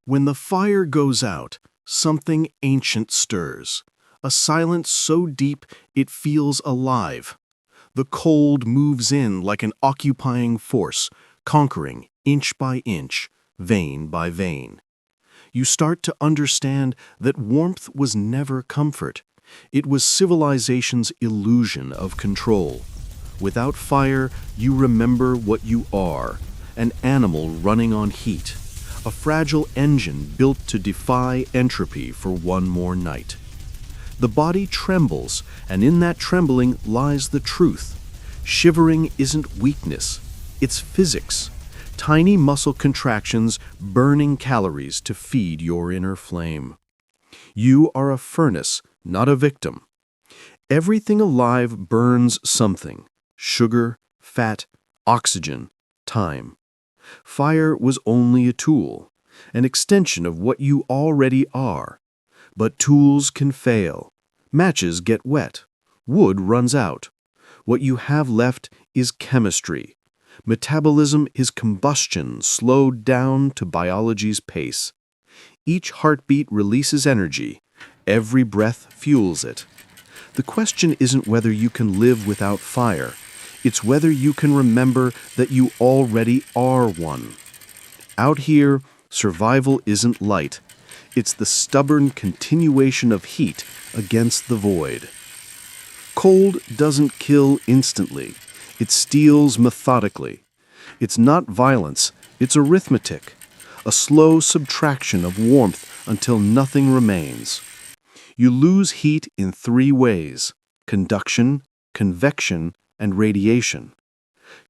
When the fire goes out, something ancient stirs, a silence so deep it feels alive. The cold moves in like an occupying force, conquering inch by inch, vein by vein. You start to understand that warmth was never comfort. It was civilization's illusion of control. Without fire, you remember what you are, an animal running on heat, a fragile engine built to defy entropy for one more night. The body trembles, and in that trembling lies the truth. Shivering isn't weakness, it's physics. Tiny muscle contractions burning calories to feed your inner flame. You are a furnace, not a victim. Everything alive burns something: sugar, fat, oxygen, time. Fire was only a tool, an extension of what you already are. But tools can fail. Matches get wet. Wood runs out. What you have left is chemistry. Metabolism is combustion slowed down to biology's pace. Each heartbeat releases energy. Every breath fuels it. The question isn't whether you can live without fire. It's whether you can remember that you already are one. Out here, survival isn't light. It's the stubborn continuation of heat against the void. Cold doesn't kill instantly. It steals methodically. It's not violence, it's arithmetic, a slow subtraction of warmth until nothing remains. You lose heat in three ways: conduction, convection, and radiation.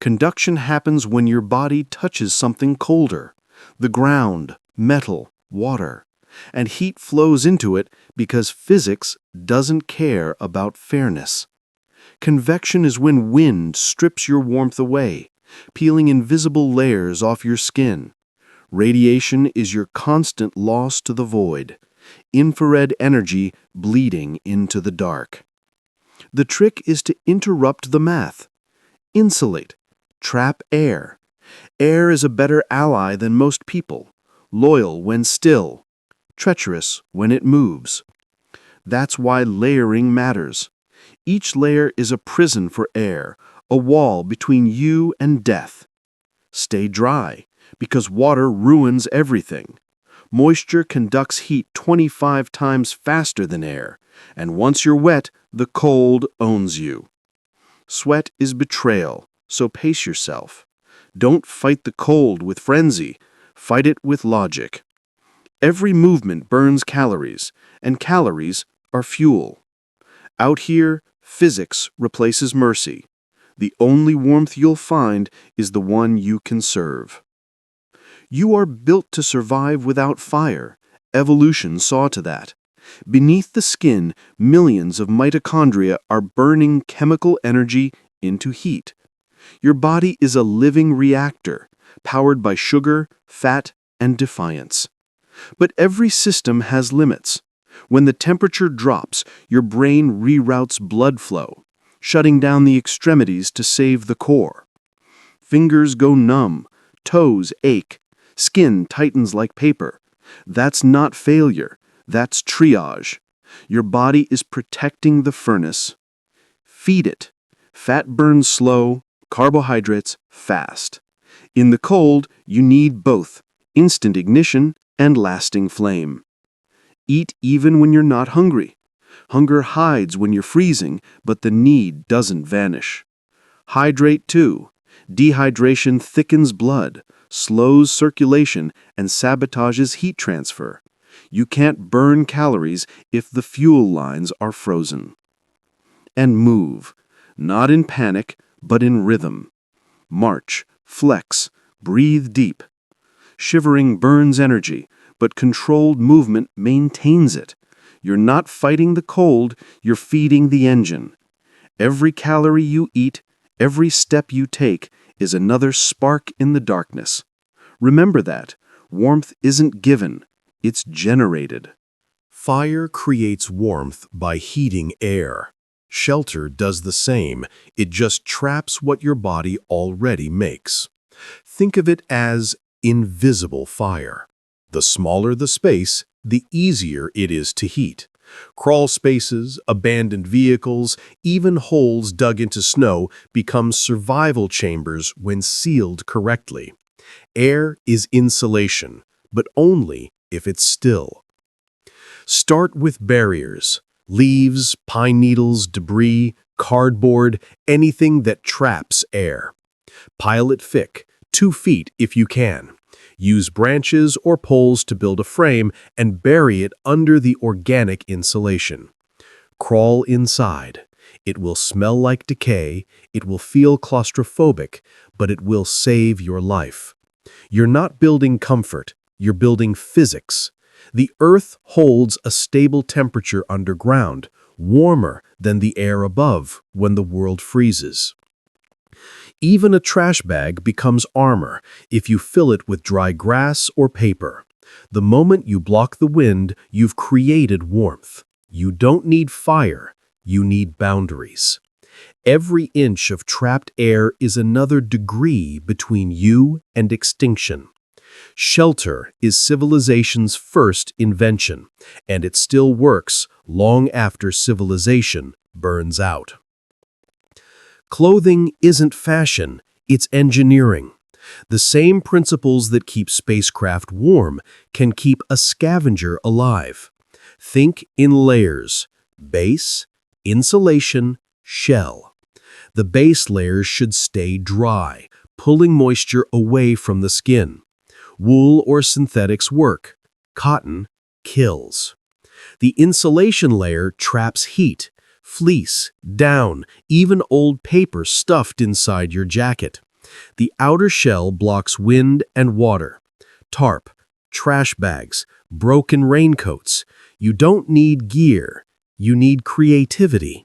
Conduction happens when your body touches something colder, the ground, metal, water, and heat flows into it because physics doesn't care about fairness. Convection is when wind strips your warmth away, peeling invisible layers off your skin. Radiation is your constant loss to the void, infrared energy bleeding into the dark. The trick is to interrupt the math. Insulate. Trap air. Air is a better ally than most people, loyal when still, treacherous when it moves. That's why layering matters. Each layer is a prison for air, a wall between you and death. Stay dry, because water ruins everything. Moisture conducts heat 25 times faster than air, and once you're wet, the cold owns you. Sweat is betrayal, so pace yourself. Don't fight the cold with frenzy, fight it with logic. Every movement burns calories, and calories are fuel. Out here, physics replaces mercy. The only warmth you'll find is the one you conserve. You are built to survive without fire. Evolution saw to that. Beneath the skin, millions of mitochondria are burning chemical energy into heat. Your body is a living reactor, powered by sugar, fat, and defiance. But every system has limits. When the temperature drops, your brain reroutes blood flow, shutting down the extremities to save the core. Fingers go numb, toes ache, skin tightens like paper. That's not failure, that's triage. Your body is protecting the furnace. Feed it. Fat burns slow, carbohydrates fast. In the cold, you need both, instant ignition and lasting flame. Eat even when you're not hungry. Hunger hides when you're freezing, but the need doesn't vanish. Hydrate too. Dehydration thickens blood, slows circulation, and sabotages heat transfer. You can't burn calories if the fuel lines are frozen. And move, not in panic, but in rhythm. March, flex, breathe deep. Shivering burns energy, but controlled movement maintains it. You're not fighting the cold, you're feeding the engine. Every calorie you eat, every step you take, is another spark in the darkness. Remember that. Warmth isn't given, it's generated. Fire creates warmth by heating air. Shelter does the same. It just traps what your body already makes. Think of it as invisible fire. The smaller the space, the easier it is to heat. Crawl spaces, abandoned vehicles, even holes dug into snow become survival chambers when sealed correctly. Air is insulation, but only if it's still. Start with barriers: leaves, pine needles, debris, cardboard, anything that traps air. Pile it thick, 2 feet if you can. Use branches or poles to build a frame and bury it under the organic insulation. Crawl inside. It will smell like decay, it will feel claustrophobic, but it will save your life. You're not building comfort, you're building physics. The Earth holds a stable temperature underground, warmer than the air above when the world freezes. Even a trash bag becomes armor if you fill it with dry grass or paper. The moment you block the wind, you've created warmth. You don't need fire, you need boundaries. Every inch of trapped air is another degree between you and extinction. Shelter is civilization's first invention, and it still works long after civilization burns out. Clothing isn't fashion, it's engineering. The same principles that keep spacecraft warm can keep a scavenger alive. Think in layers: base, insulation, shell. The base layers should stay dry, pulling moisture away from the skin. Wool or synthetics work. Cotton kills. The insulation layer traps heat. Fleece, down, even old paper stuffed inside your jacket. The outer shell blocks wind and water. Tarp, trash bags, broken raincoats. You don't need gear, you need creativity.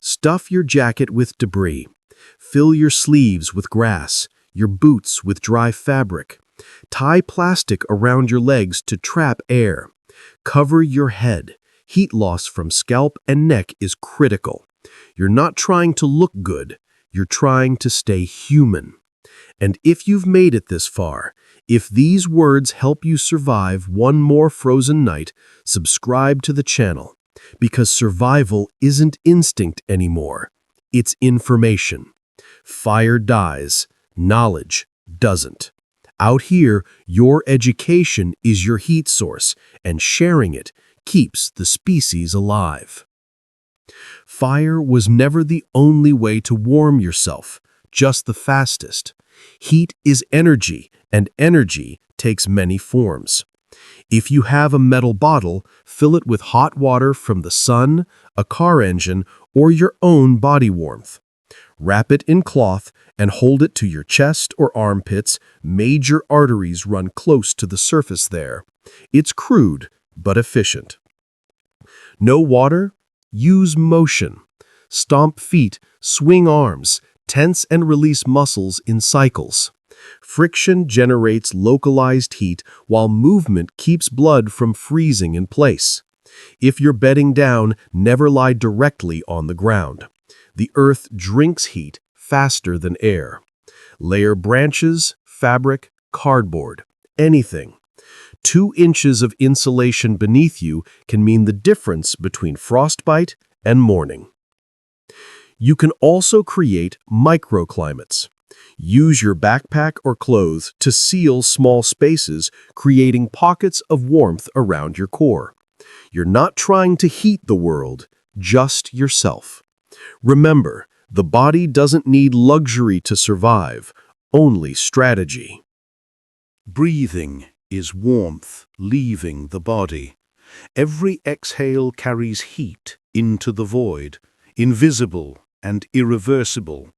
Stuff your jacket with debris. Fill your sleeves with grass, your boots with dry fabric. Tie plastic around your legs to trap air. Cover your head. Heat loss from scalp and neck is critical. You're not trying to look good, you're trying to stay human. And if you've made it this far, if these words help you survive one more frozen night, subscribe to the channel. Because survival isn't instinct anymore, it's information. Fire dies, knowledge doesn't. Out here, your education is your heat source, and sharing it keeps the species alive. Fire was never the only way to warm yourself, just the fastest. Heat is energy, and energy takes many forms. If you have a metal bottle, fill it with hot water from the sun, a car engine, or your own body warmth. Wrap it in cloth and hold it to your chest or armpits. Major arteries run close to the surface there. It's crude, but efficient. No water? Use motion. Stomp feet, swing arms, tense and release muscles in cycles. Friction generates localized heat while movement keeps blood from freezing in place. If you're bedding down, never lie directly on the ground. The earth drinks heat faster than air. Layer branches, fabric, cardboard, anything. 2 inches of insulation beneath you can mean the difference between frostbite and morning. You can also create microclimates. Use your backpack or clothes to seal small spaces, creating pockets of warmth around your core. You're not trying to heat the world, just yourself. Remember, the body doesn't need luxury to survive, only strategy. Breathing is warmth leaving the body. Every exhale carries heat into the void, invisible and irreversible.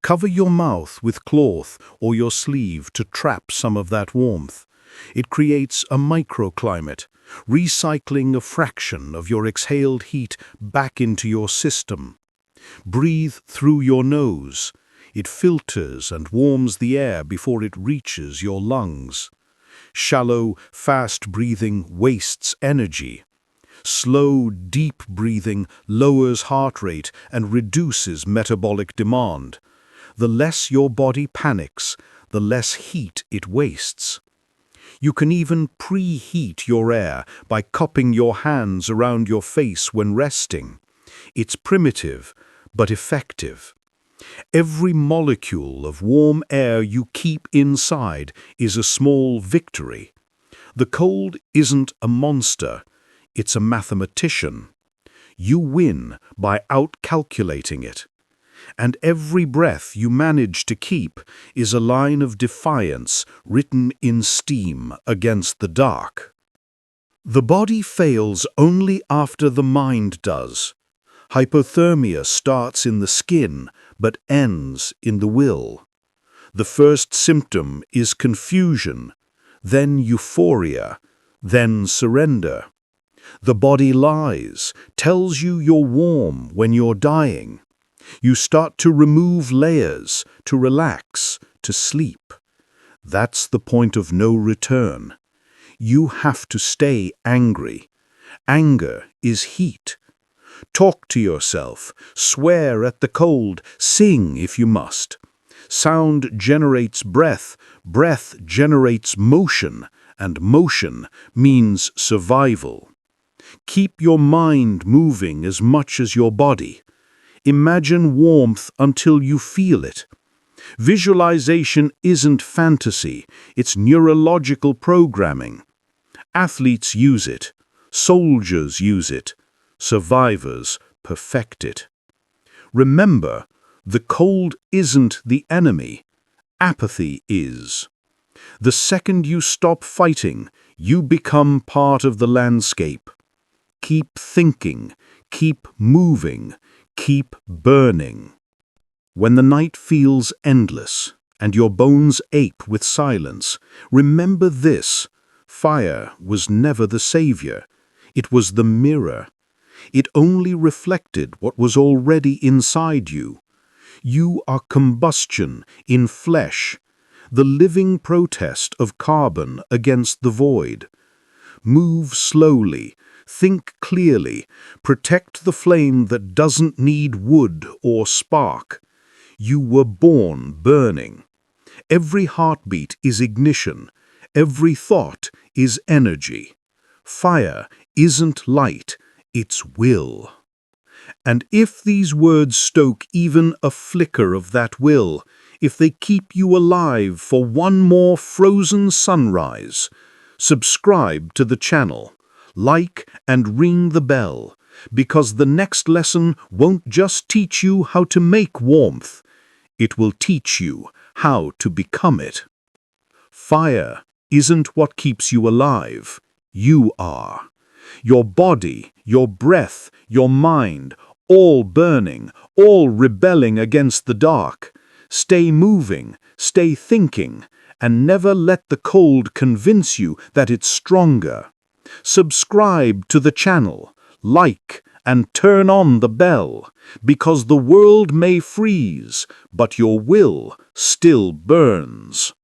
Cover your mouth with cloth or your sleeve to trap some of that warmth. It creates a microclimate, recycling a fraction of your exhaled heat back into your system. Breathe through your nose. It filters and warms the air before it reaches your lungs. Shallow, fast breathing wastes energy. Slow, deep breathing lowers heart rate and reduces metabolic demand. The less your body panics, the less heat it wastes. You can even preheat your air by cupping your hands around your face when resting. It's primitive, but effective. Every molecule of warm air you keep inside is a small victory. The cold isn't a monster, it's a mathematician. You win by outcalculating it. And every breath you manage to keep is a line of defiance written in steam against the dark. The body fails only after the mind does. Hypothermia starts in the skin, but ends in the will. The first symptom is confusion, then euphoria, then surrender. The body lies, tells you you're warm when you're dying. You start to remove layers, to relax, to sleep. That's the point of no return. You have to stay angry. Anger is heat. Talk to yourself, swear at the cold, sing if you must. Sound generates breath, breath generates motion, and motion means survival. Keep your mind moving as much as your body. Imagine warmth until you feel it. Visualization isn't fantasy, it's neurological programming. Athletes use it, soldiers use it, survivors perfect it. Remember, the cold isn't the enemy, apathy is. The second you stop fighting, you become part of the landscape. Keep thinking, keep moving, keep burning. When the night feels endless and your bones ache with silence, remember this: fire was never the savior, it was the mirror. It only reflected what was already inside you. You are combustion in flesh, the living protest of carbon against the void. Move slowly, think clearly, protect the flame that doesn't need wood or spark. You were born burning. Every heartbeat is ignition, every thought is energy. Fire isn't light, it's will. And if these words stoke even a flicker of that will, if they keep you alive for one more frozen sunrise, subscribe to the channel, like and ring the bell, because the next lesson won't just teach you how to make warmth, it will teach you how to become it. Fire isn't what keeps you alive, you are. Your body, your breath, your mind, all burning, all rebelling against the dark. Stay moving, stay thinking, and never let the cold convince you that it's stronger. Subscribe to the channel, like, and turn on the bell, because the world may freeze, but your will still burns.